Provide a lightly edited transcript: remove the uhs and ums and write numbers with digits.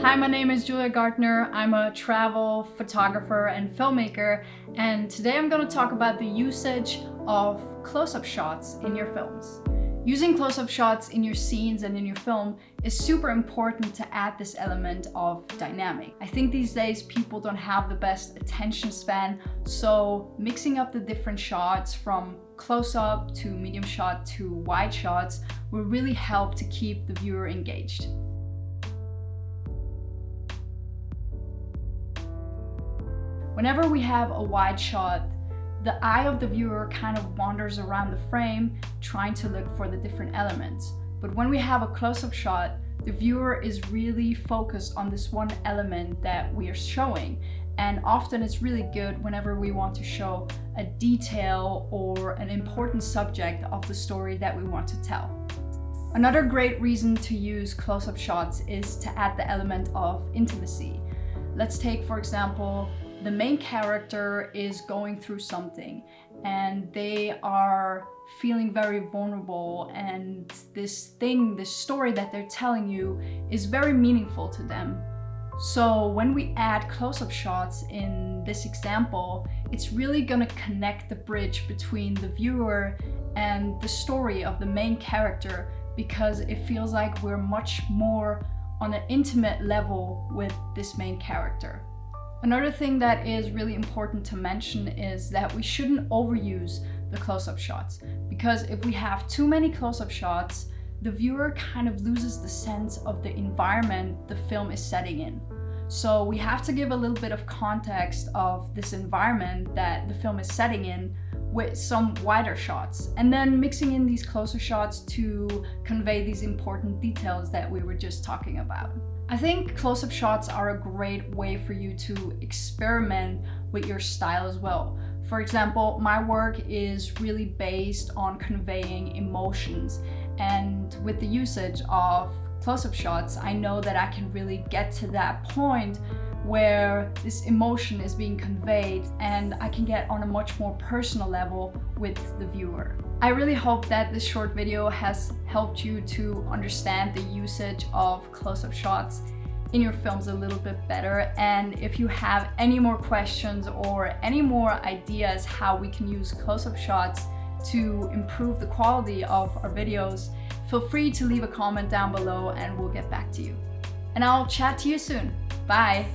Hi, my name is Julia Gardner. I'm a travel photographer and filmmaker, and today I'm going to talk about the usage of close-up shots in your films. Using close-up shots in your scenes and in your film is super important to add this element of dynamic. I think these days people don't have the best attention span, so mixing up the different shots from close-up to medium shot to wide shots will really help to keep the viewer engaged. Whenever we have a wide shot, the eye of the viewer kind of wanders around the frame trying to look for the different elements. But when we have a close-up shot, the viewer is really focused on this one element that we are showing. And often it's really good whenever we want to show a detail or an important subject of the story that we want to tell. Another great reason to use close-up shots is to add the element of intimacy. Let's take, for example, the main character is going through something and they are feeling very vulnerable, and this story that they're telling you is very meaningful to them. So when we add close-up shots in this example, it's really gonna connect the bridge between the viewer and the story of the main character, because it feels like we're much more on an intimate level with this main character. Another thing that is really important to mention is that we shouldn't overuse the close-up shots, because if we have too many close-up shots, the viewer kind of loses the sense of the environment the film is setting in. So we have to give a little bit of context of this environment that the film is setting in with some wider shots, and then mixing in these closer shots to convey these important details that we were just talking about. I think close-up shots are a great way for you to experiment with your style as well. For example, my work is really based on conveying emotions, and with the usage of close-up shots, I know that I can really get to that point where this emotion is being conveyed and I can get on a much more personal level with the viewer. I really hope that this short video has helped you to understand the usage of close-up shots in your films a little bit better. And if you have any more questions or any more ideas how we can use close-up shots to improve the quality of our videos, feel free to leave a comment down below and we'll get back to you. And I'll chat to you soon. Bye!